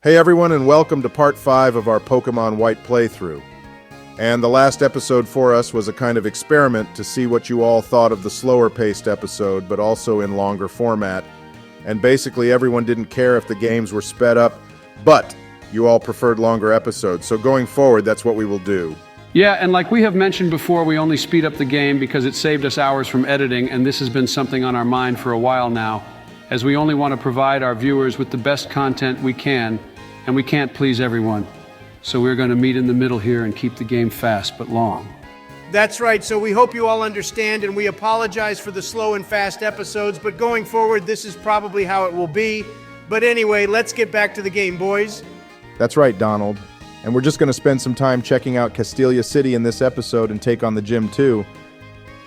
Hey everyone, and welcome to part 5 of our Pokemon White playthrough. And the last episode for us was a kind of experiment to see what you all thought of the slower paced episode, but also in longer format. And basically everyone didn't care if the games were sped up, but you all preferred longer episodes, so going forward that's what we will do. Yeah, and like we have mentioned before, we only speed up the game because it saved us hours from editing, and this has been something on our mind for a while now, as we only want to provide our viewers with the best content we can, and we can't please everyone. So we're going to meet in the middle here and keep the game fast but long. That's right, so we hope you all understand, and we apologize for the slow and fast episodes, but going forward, this is probably how it will be. But anyway, let's get back to the game, boys. That's right, Donald. And we're just going to spend some time checking out Castelia City in this episode and take on the gym too.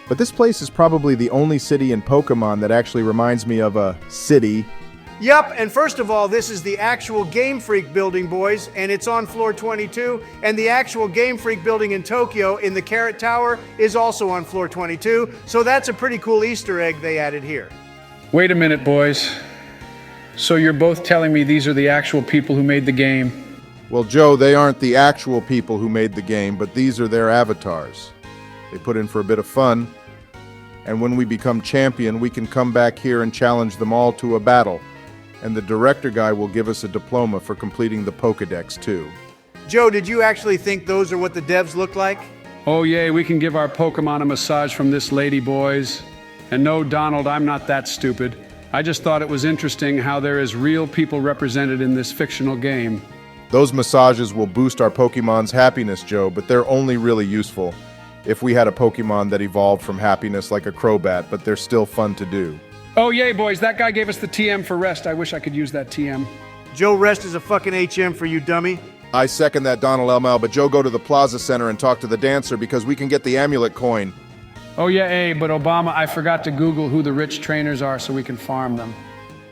But this place is probably the only city in Pokemon that actually reminds me of a city. Yup, and first of all, this is the actual Game Freak building, boys, and it's on floor 22, and the actual Game Freak building in Tokyo in the Carrot Tower is also on floor 22, so that's a pretty cool Easter egg they added here. Wait a minute, boys. So you're both telling me these are the actual people who made the game? Well, Joe, they aren't the actual people who made the game, but these are their avatars. They put in for a bit of fun, and when we become champion, we can come back here and challenge them all to a battle. And the director guy will give us a diploma for completing the Pokédex too. Joe, did you actually think those are what the devs look like? Oh yay, we can give our Pokemon a massage from this lady, boys. And no, Donald, I'm not that stupid. I just thought it was interesting how there is real people represented in this fictional game. Those massages will boost our Pokemon's happiness, Joe, but they're only really useful if we had a Pokemon that evolved from happiness like a Crobat, but they're still fun to do. Oh yay, boys, that guy gave us the TM for rest. I wish I could use that TM. Joe, rest is a fucking HM for you, dummy. I second that, Donald LML, but Joe, go to the Plaza Center and talk to the dancer because we can get the amulet coin. Oh yeah, but Obama, I forgot to Google who the rich trainers are so we can farm them.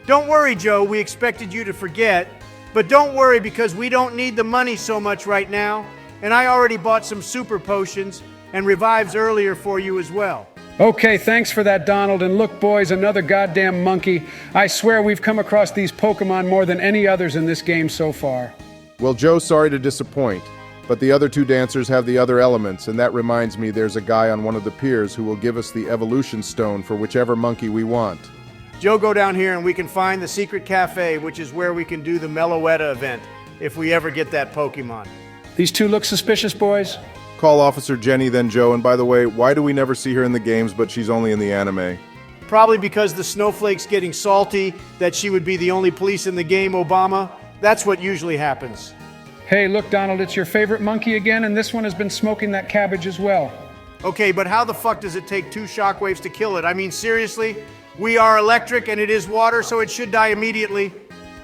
Don't worry, Joe, we expected you to forget. But don't worry because we don't need the money so much right now. And I already bought some super potions and revives earlier for you as well. Okay, thanks for that, Donald. And look, boys, another goddamn monkey. I swear we've come across these Pokemon more than any others in this game so far. Well, Joe, sorry to disappoint, but the other two dancers have the other elements, and that reminds me there's a guy on one of the piers who will give us the evolution stone for whichever monkey we want. Joe, go down here and we can find the secret cafe, which is where we can do the Meloetta event, if we ever get that Pokemon. These two look suspicious, boys. Call Officer Jenny, then Joe, and by the way, why do we never see her in the games, but she's only in the anime? Probably because the snowflake's getting salty, that she would be the only police in the game, Obama. That's what usually happens. Hey, look, Donald, it's your favorite monkey again, and this one has been smoking that cabbage as well. Okay, but how the fuck does it take 2 shockwaves to kill it? I mean, seriously? We are electric and it is water, so it should die immediately.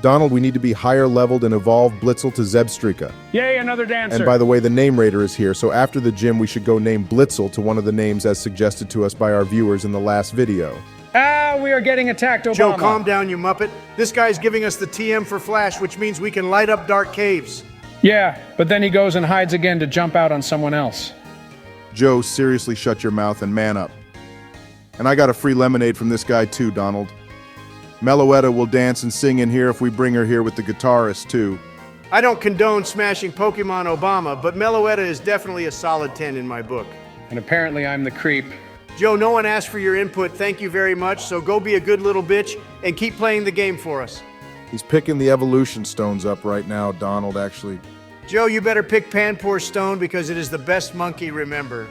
Donald, we need to be higher leveled and evolve Blitzel to Zebstrika. Yay, another dancer. And by the way, the name raider is here, so after the gym we should go name Blitzel to one of the names as suggested to us by our viewers in the last video. We are getting attacked, Obama. Joe, calm down, you muppet. This guy's giving us the TM for Flash, which means we can light up dark caves. Yeah, but then he goes and hides again to jump out on someone else. Joe, seriously shut your mouth and man up. And I got a free lemonade from this guy too, Donald. Meloetta will dance and sing in here if we bring her here with the guitarist too. I don't condone smashing Pokemon Obama, but Meloetta is definitely a solid 10 in my book. And apparently I'm the creep. Joe, no one asked for your input, thank you very much, so go be a good little bitch and keep playing the game for us. He's picking the evolution stones up right now, Donald, actually. Joe, you better pick Panpour Stone because it is the best monkey, remember.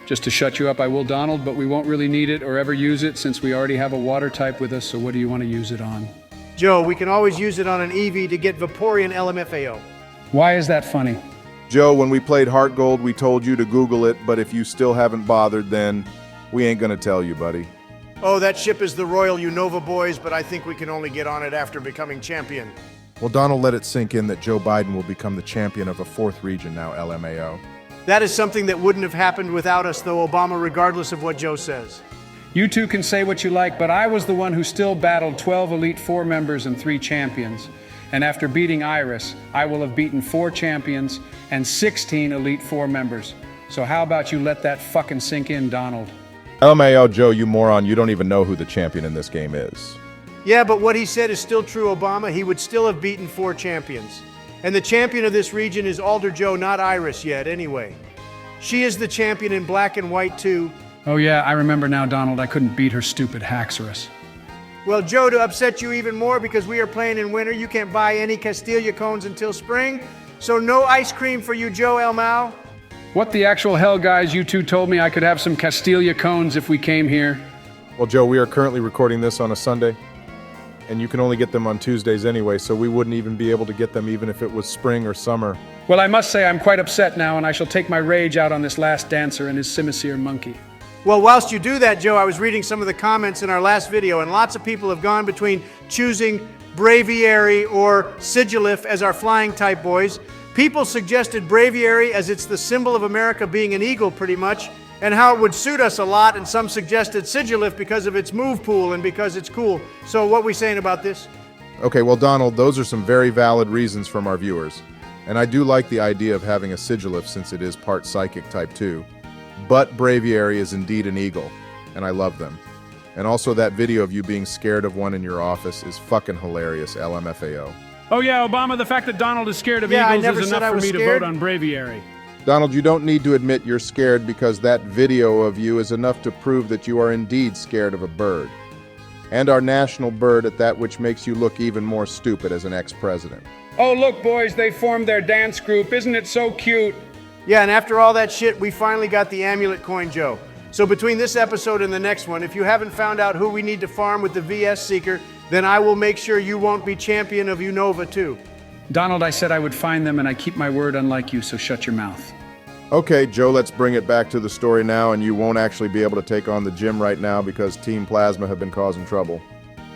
Just to shut you up, I will, Donald, but we won't really need it or ever use it since we already have a water type with us, so what do you want to use it on? Joe, we can always use it on an Eevee to get Vaporeon LMFAO. Why is that funny? Joe, when we played Heart Gold, we told you to Google it, but if you still haven't bothered, then we ain't gonna tell you, buddy. Oh, that ship is the Royal Unova, boys, but I think we can only get on it after becoming champion. Well, Donald, let it sink in that Joe Biden will become the champion of a 4th region now, LMAO. That is something that wouldn't have happened without us, though, Obama, regardless of what Joe says. You two can say what you like, but I was the one who still battled 12 Elite Four members and 3 champions. And after beating Iris, I will have beaten 4 champions and 16 Elite Four members. So how about you let that fucking sink in, Donald? LMAO, Joe, you moron, you don't even know who the champion in this game is. Yeah, but what he said is still true, Obama. He would still have beaten 4 champions. And the champion of this region is Alder Joe, not Iris yet, anyway. She is the champion in black and white, too. Oh yeah, I remember now, Donald. I couldn't beat her stupid Haxorus. Well, Joe, to upset you even more, because we are playing in winter, you can't buy any Castelia cones until spring. So no ice cream for you, Joe Elmau. What the actual hell, guys? You two told me I could have some Castelia cones if we came here. Well, Joe, we are currently recording this on a Sunday, and you can only get them on Tuesdays anyway, so we wouldn't even be able to get them even if it was spring or summer. Well, I must say I'm quite upset now, and I shall take my rage out on this last dancer and his Simisear monkey. Well, whilst you do that, Joe, I was reading some of the comments in our last video, and lots of people have gone between choosing Braviary or Sigilif as our flying type boys. People suggested Braviary as it's the symbol of America being an eagle pretty much, and how it would suit us a lot, and some suggested Sigilif because of its move pool and because it's cool. So what are we saying about this? Okay, well, Donald, those are some very valid reasons from our viewers. And I do like the idea of having a Sigilif since it is part psychic type 2. But Braviary is indeed an eagle, and I love them. And also that video of you being scared of one in your office is fucking hilarious, LMFAO. Oh yeah, Obama, the fact that Donald is scared of Yeah, I eagles never is said enough I for was me to scared. vote on Braviary. Donald, you don't need to admit you're scared because that video of you is enough to prove that you are indeed scared of a bird. And our national bird at that, which makes you look even more stupid as an ex-president. Oh look, boys, they formed their dance group. Isn't it so cute? Yeah, and after all that shit, we finally got the amulet coin, Joe. So between this episode and the next one, if you haven't found out who we need to farm with the VS Seeker, then I will make sure you won't be champion of Unova too. Donald, I said I would find them, and I keep my word unlike you, so shut your mouth. Okay, Joe, let's bring it back to the story now, and you won't actually be able to take on the gym right now because Team Plasma have been causing trouble.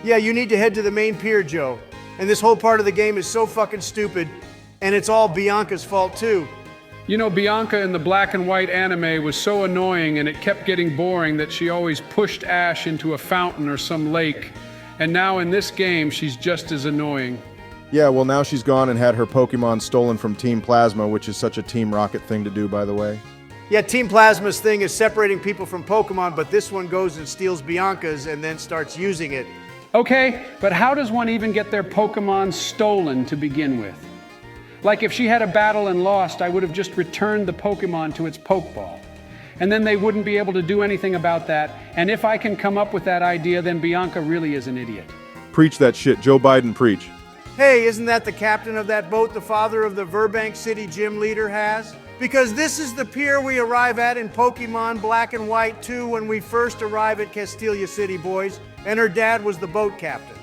Yeah, you need to head to the main pier, Joe. And this whole part of the game is so fucking stupid, and it's all Bianca's fault too. You know, Bianca in the black and white anime was so annoying and it kept getting boring that she always pushed Ash into a fountain or some lake. And now in this game, she's just as annoying. Yeah, well, now she's gone and had her Pokemon stolen from Team Plasma, which is such a Team Rocket thing to do, by the way. Yeah, Team Plasma's thing is separating people from Pokemon, but this one goes and steals Bianca's and then starts using it. Okay, but how does one even get their Pokemon stolen to begin with? Like if she had a battle and lost, I would have just returned the Pokemon to its Pokeball. And then they wouldn't be able to do anything about that. And if I can come up with that idea, then Bianca really is an idiot. Preach that shit. Joe Biden, preach. Hey, isn't that the captain of that boat the father of the Burbank City gym leader has? Because this is the pier we arrive at in Pokemon Black and White 2 when we first arrive at Castelia City, boys. And her dad was the boat captain.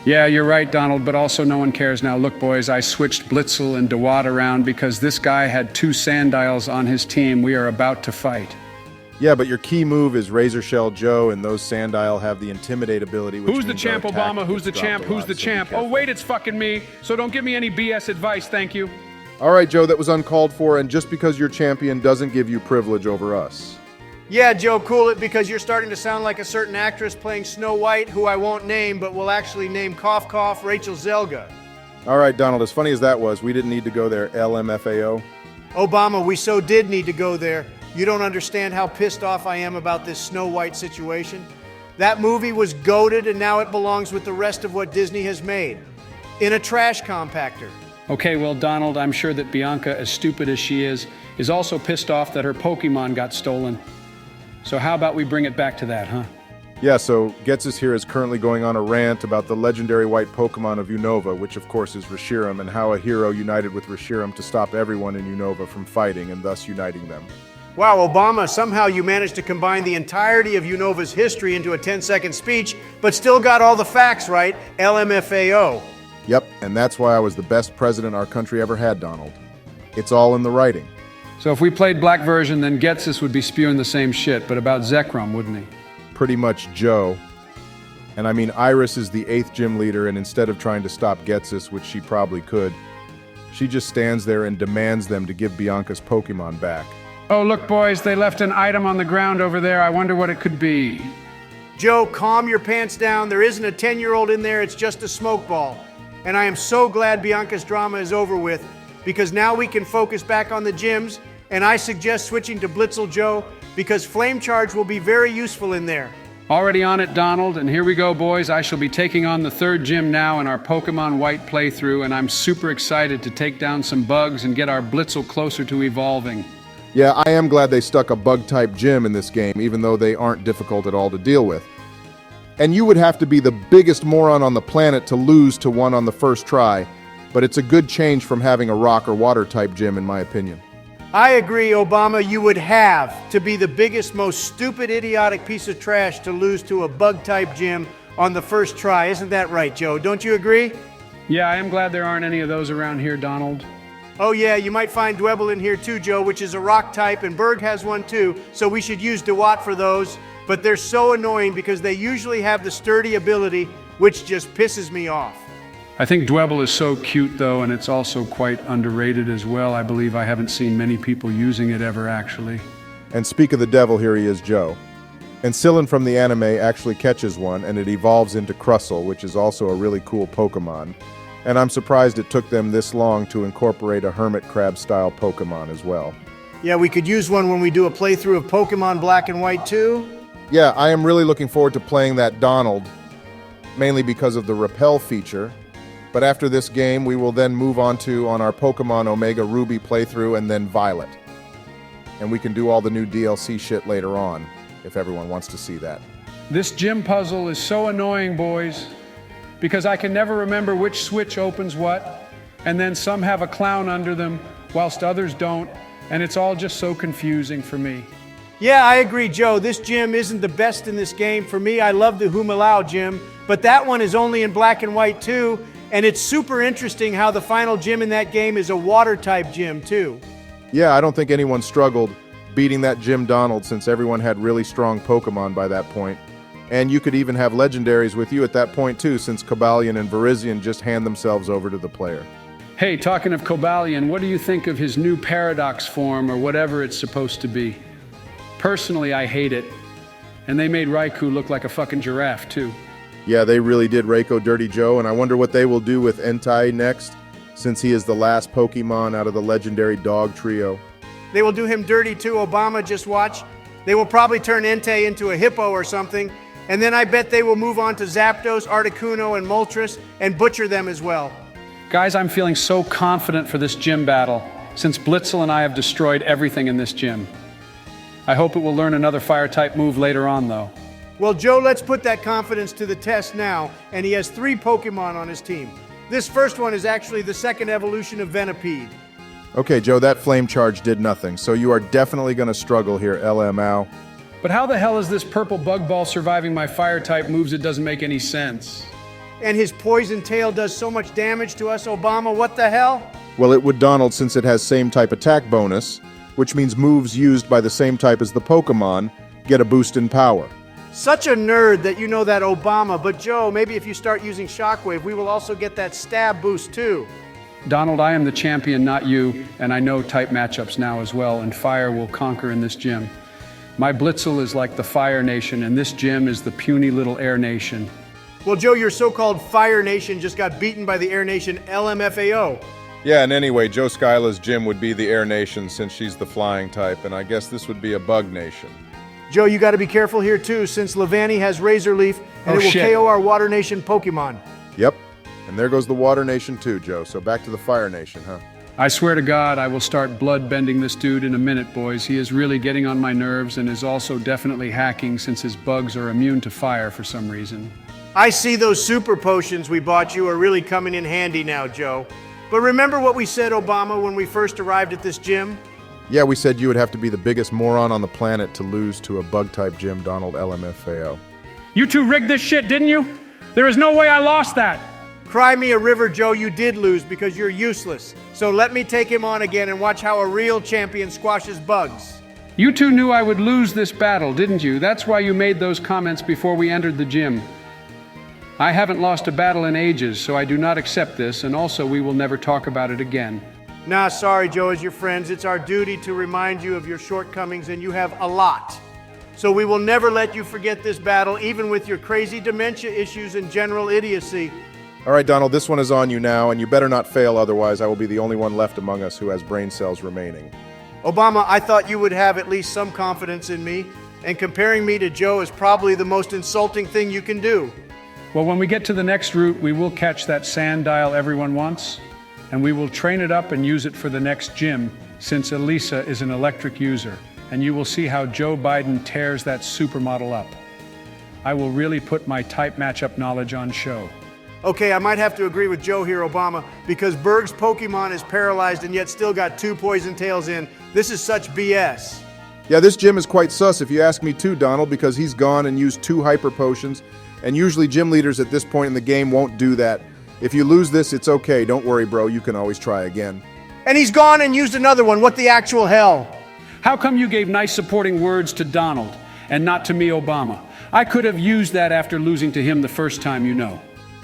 Yeah, you're right, Donald, but also no one cares now. Look, boys, I switched Blitzel and DeWatt around because this guy had 2 Sandiles on his team. We are about to fight. Yeah, but your key move is Razor Shell Joe, and those Sandile have the Intimidate ability. Which Who's the means our champ, attack Obama? Who's the gets champ? dropped a Who's lot, the so be champ? Oh, careful. wait, it's fucking me. So don't give me any BS advice, thank you. All right, Joe, that was uncalled for, and just because you're champion doesn't give you privilege over us. Yeah, Joe, cool it, because you're starting to sound like a certain actress playing Snow White, who I won't name, but will actually name Cough Cough Rachel Zelga. All right, Donald, as funny as that was, we didn't need to go there, LMFAO. Obama, we so did need to go there. You don't understand how pissed off I am about this Snow White situation. That movie was goated, and now it belongs with the rest of what Disney has made. In a trash compactor. Okay, well, Donald, I'm sure that Bianca, as stupid as she is also pissed off that her Pokemon got stolen. So how about we bring it back to that, huh? Yeah, so Getsus here is currently going on a rant about the legendary white Pokemon of Unova, which of course is Reshiram, and how a hero united with Reshiram to stop everyone in Unova from fighting and thus uniting them. Wow, Obama, somehow you managed to combine the entirety of Unova's history into a 10-second speech, but still got all the facts right, LMFAO. Yep, and that's why I was the best president our country ever had, Donald. It's all in the writing. So if we played black version, then Getsus would be spewing the same shit, but about Zekrom, wouldn't he? Pretty much Joe. And I mean, Iris is the 8th gym leader, and instead of trying to stop Getsus, which she probably could, she just stands there and demands them to give Bianca's Pokemon back. Oh, look, boys, they left an item on the ground over there. I wonder what it could be. Joe, calm your pants down. There isn't a 10-year-old in there, it's just a smoke ball. And I am so glad Bianca's drama is over with, because now we can focus back on the gyms, and I suggest switching to Blitzel Joe, because Flame Charge will be very useful in there. Already on it, Donald, and here we go, boys. I shall be taking on the third gym now in our Pokemon White playthrough, and I'm super excited to take down some bugs and get our Blitzel closer to evolving. Yeah, I am glad they stuck a bug-type gym in this game, even though they aren't difficult at all to deal with. And you would have to be the biggest moron on the planet to lose to one on the first try, but it's a good change from having a rock or water-type gym, in my opinion. I agree, Obama. You would have to be the biggest, most stupid, idiotic piece of trash to lose to a bug-type gym on the first try. Isn't that right, Joe? Don't you agree? Yeah, I am glad there aren't any of those around here, Donald. Oh yeah, you might find Dwebble in here too, Joe, which is a rock type, and Burgh has one too, so we should use DeWatt for those. But they're so annoying because they usually have the sturdy ability, which just pisses me off. I think Dwebble is so cute, though, and it's also quite underrated as well. I believe I haven't seen many people using it ever, actually. And speak of the devil, here he is, Joe. And Sillin from the anime actually catches one, and it evolves into Crustle, which is also a really cool Pokemon. And I'm surprised it took them this long to incorporate a hermit crab-style Pokemon as well. Yeah, we could use one when we do a playthrough of Pokemon Black and White too. Yeah, I am really looking forward to playing that Donald, mainly because of the Repel feature. But after this game, we will then move on our Pokemon Omega Ruby playthrough and then Violet. And we can do all the new DLC shit later on, if everyone wants to see that. This gym puzzle is so annoying, boys, because I can never remember which switch opens what, and then some have a clown under them, whilst others don't, and it's all just so confusing for me. Yeah, I agree, Joe. This gym isn't the best in this game. For me, I love the Humalao gym, but that one is only in Black and White too, and it's super interesting how the final gym in that game is a water-type gym too. Yeah, I don't think anyone struggled beating that Gym Donald since everyone had really strong Pokemon by that point. And you could even have legendaries with you at that point too, since Cobalion and Virizion just hand themselves over to the player. Hey, talking of Cobalion, what do you think of his new Paradox form, or whatever it's supposed to be? Personally, I hate it. And they made Raikou look like a fucking giraffe, too. Yeah, they really did Reiko dirty, Joe, and I wonder what they will do with Entei next, since he is the last Pokemon out of the legendary dog trio. They will do him dirty too, Obama, just watch. They will probably turn Entei into a hippo or something, and then I bet they will move on to Zapdos, Articuno, and Moltres, and butcher them as well. Guys, I'm feeling so confident for this gym battle, since Blitzel and I have destroyed everything in this gym. I hope it will learn another fire-type move later on, though. Well, Joe, let's put that confidence to the test now, and he has 3 Pokemon on his team. This first one is actually the second evolution of Venipede. Okay, Joe, that flame charge did nothing, so you are definitely going to struggle here, LMAO. But how the hell is this purple bug ball surviving my fire-type moves? It doesn't make any sense. And his poison tail does so much damage to us, Obama, what the hell? Well, it would Donald since it has same type attack bonus, which means moves used by the same type as the Pokemon get a boost in power. Such a nerd that you know that, Obama, but Joe, maybe if you start using Shockwave, we will also get that stab boost too. Donald, I am the champion, not you, and I know type matchups now as well, and fire will conquer in this gym. My Blitzel is like the Fire Nation, and this gym is the puny little Air Nation. Well, Joe, your so-called Fire Nation just got beaten by the Air Nation LMFAO. Yeah, and anyway, Joe Skyla's gym would be the Air Nation since she's the flying type, and I guess this would be a Bug Nation. Joe, you got to be careful here too, since Levani has Razor Leaf, and it will KO our Water Nation Pokemon. Yep, and there goes the Water Nation too, Joe, so back to the Fire Nation, huh? I swear to God, I will start blood-bending this dude in a minute, boys. He is really getting on my nerves and is also definitely hacking since his bugs are immune to fire for some reason. I see those super potions we bought you are really coming in handy now, Joe. But remember what we said, Obama, when we first arrived at this gym? Yeah, we said you would have to be the biggest moron on the planet to lose to a Bug-type gym, Donald LMFAO. You two rigged this shit, didn't you? There is no way I lost that. Cry me a river, Joe, you did lose because you're useless. So let me take him on again and watch how a real champion squashes bugs. You two knew I would lose this battle, didn't you? That's why you made those comments before we entered the gym. I haven't lost a battle in ages, so I do not accept this, and also we will never talk about it again. Nah, sorry, Joe, as your friends, it's our duty to remind you of your shortcomings, and you have a lot. So we will never let you forget this battle, even with your crazy dementia issues and general idiocy. All right, Donald, this one is on you now, and you better not fail, otherwise I will be the only one left among us who has brain cells remaining. Obama, I thought you would have at least some confidence in me, and comparing me to Joe is probably the most insulting thing you can do. Well, when we get to the next route, we will catch that sand dial everyone wants, and we will train it up and use it for the next gym, since Elisa is an electric user, and you will see how Joe Biden tears that supermodel up. I will really put my type matchup knowledge on show. Okay, I might have to agree with Joe here, Obama, because Burgh's Pokemon is paralyzed and yet still got 2 poison tails in. This is such BS. Yeah, this gym is quite sus if you ask me too, Donald, because he's gone and used 2 hyper potions, and usually gym leaders at this point in the game won't do that. If you lose this, it's okay. Don't worry, bro. You can always try again. And he's gone and used another one. What the actual hell? How come you gave nice supporting words to Donald and not to me, Obama? I could have used that after losing to him the first time, you know.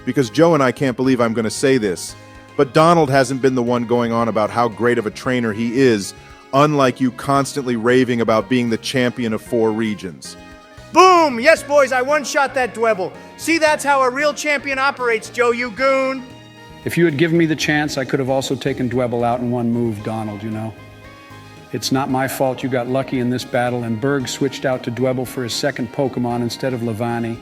Because Joe and I can't believe I'm going to say this, but Donald hasn't been the one going on about how great of a trainer he is, unlike you constantly raving about being the champion of 4 regions. Boom! Yes, boys, I one-shot that Dwebble. See, that's how a real champion operates, Joe, you goon. If you had given me the chance, I could have also taken Dwebble out in one move, Donald, you know. It's not my fault you got lucky in this battle and Burgh switched out to Dwebble for his second Pokemon instead of Levani.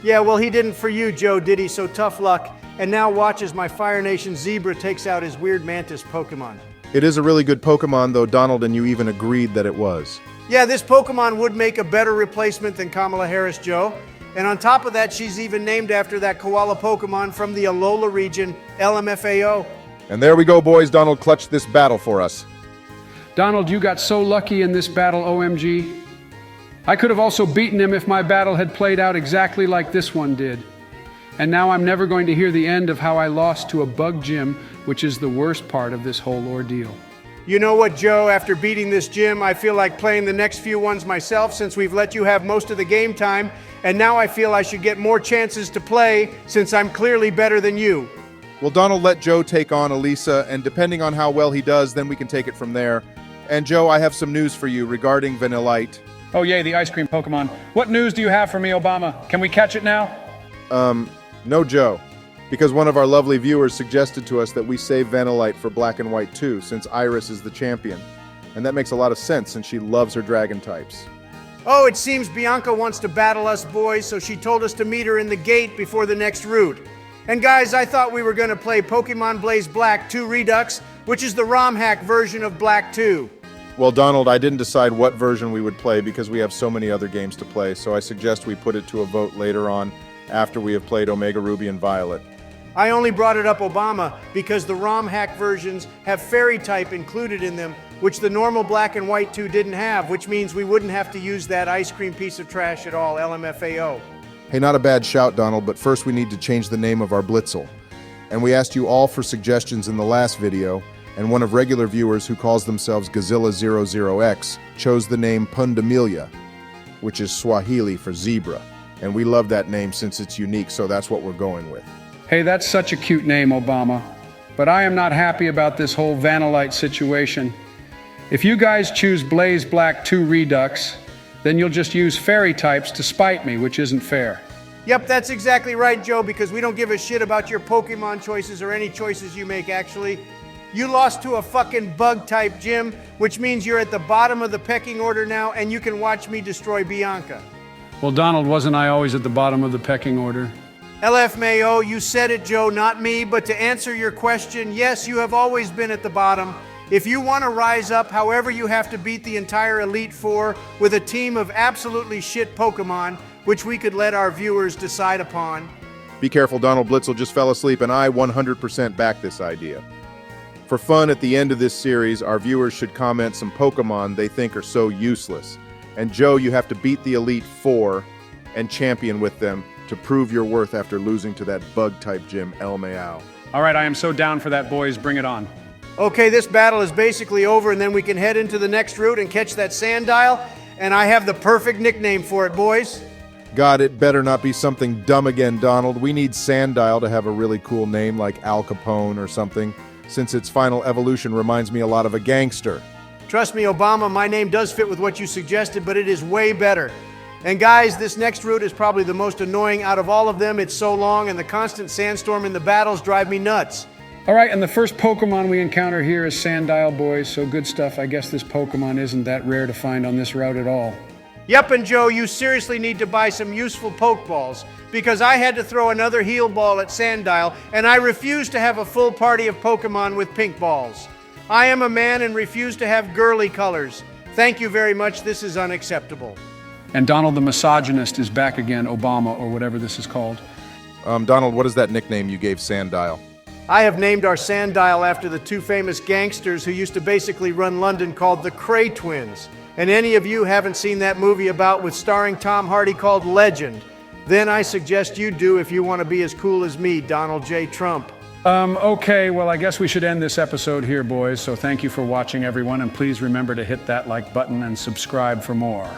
Yeah, well, he didn't for you, Joe, did he? So tough luck. And now watch as my Fire Nation Zebra takes out his weird Mantis Pokemon. It is a really good Pokemon, though Donald and you even agreed that it was. Yeah, this Pokemon would make a better replacement than Kamala Harris, Joe. And on top of that, she's even named after that koala Pokemon from the Alola region, LMFAO. And there we go, boys. Donald clutched this battle for us. Donald, you got so lucky in this battle, OMG. I could have also beaten him if my battle had played out exactly like this one did. And now I'm never going to hear the end of how I lost to a bug gym, which is the worst part of this whole ordeal. You know what, Joe? After beating this gym, I feel like playing the next few ones myself since we've let you have most of the game time. And now I feel I should get more chances to play since I'm clearly better than you. Well, Donald let Joe take on Elisa, and depending on how well he does, then we can take it from there. And Joe, I have some news for you regarding Vanillite. Oh yay, the ice cream Pokemon. What news do you have for me, Obama? Can we catch it now? No, Joe. Because one of our lovely viewers suggested to us that we save Vanillite for Black and White 2, since Iris is the champion. And that makes a lot of sense, since she loves her dragon types. Oh, it seems Bianca wants to battle us boys, so she told us to meet her in the gate before the next route. And guys, I thought we were going to play Pokemon Blaze Black 2 Redux, which is the ROM hack version of Black 2. Well, Donald, I didn't decide what version we would play because we have so many other games to play, so I suggest we put it to a vote later on after we have played Omega Ruby and Violet. I only brought it up, Obama, because the ROM hack versions have Fairy type included in them, which the normal Black and White 2 didn't have, which means we wouldn't have to use that ice cream piece of trash at all, LMFAO. Hey, not a bad shout, Donald, but first we need to change the name of our Blitzel. And we asked you all for suggestions in the last video, and one of regular viewers who calls themselves Gazilla00X chose the name Pundamilia, which is Swahili for zebra. And we love that name since it's unique, so that's what we're going with. Hey, that's such a cute name, Obama. But I am not happy about this whole Vanillite situation. If you guys choose Blaze Black 2 Redux, then you'll just use fairy types to spite me, which isn't fair. Yep, that's exactly right, Joe, because we don't give a shit about your Pokemon choices or any choices you make, actually. You lost to a fucking bug-type gym, which means you're at the bottom of the pecking order now, and you can watch me destroy Bianca. Well, Donald, wasn't I always at the bottom of the pecking order? LFMAO, you said it, Joe, not me, but to answer your question, yes, you have always been at the bottom. If you want to rise up, however, you have to beat the entire Elite Four with a team of absolutely shit Pokemon, which we could let our viewers decide upon. Be careful, Donald Blitzel just fell asleep, and I 100% back this idea. For fun, at the end of this series, our viewers should comment some Pokemon they think are so useless. And Joe, you have to beat the Elite Four and champion with them to prove your worth after losing to that bug-type gym, El Meow. All right, I am so down for that, boys. Bring it on. Okay, this battle is basically over, and then we can head into the next route and catch that sand dial, and I have the perfect nickname for it, boys. God, it better not be something dumb again, Donald. We need Sandile to have a really cool name like Al Capone or something, since its final evolution reminds me a lot of a gangster. Trust me, Obama, my name does fit with what you suggested, but it is way better. And guys, this next route is probably the most annoying out of all of them. It's so long, and the constant sandstorm in the battles drive me nuts. All right, and the first Pokemon we encounter here is Sandile, boys, so good stuff. I guess this Pokemon isn't that rare to find on this route at all. Yup, and Joe, you seriously need to buy some useful Pokeballs, because I had to throw another heal ball at Sandile, and I refuse to have a full party of Pokemon with pink balls. I am a man and refuse to have girly colors. Thank you very much, this is unacceptable. And Donald the misogynist is back again, Obama, or whatever this is called. Donald, what is that nickname you gave Sandile? I have named our Sandile after the two famous gangsters who used to basically run London called the Cray Twins. And any of you haven't seen that movie about with starring Tom Hardy called Legend, then I suggest you do if you want to be as cool as me, Donald J. Trump. Okay, well, I guess we should end this episode here, boys. So thank you for watching, everyone, and please remember to hit that like button and subscribe for more.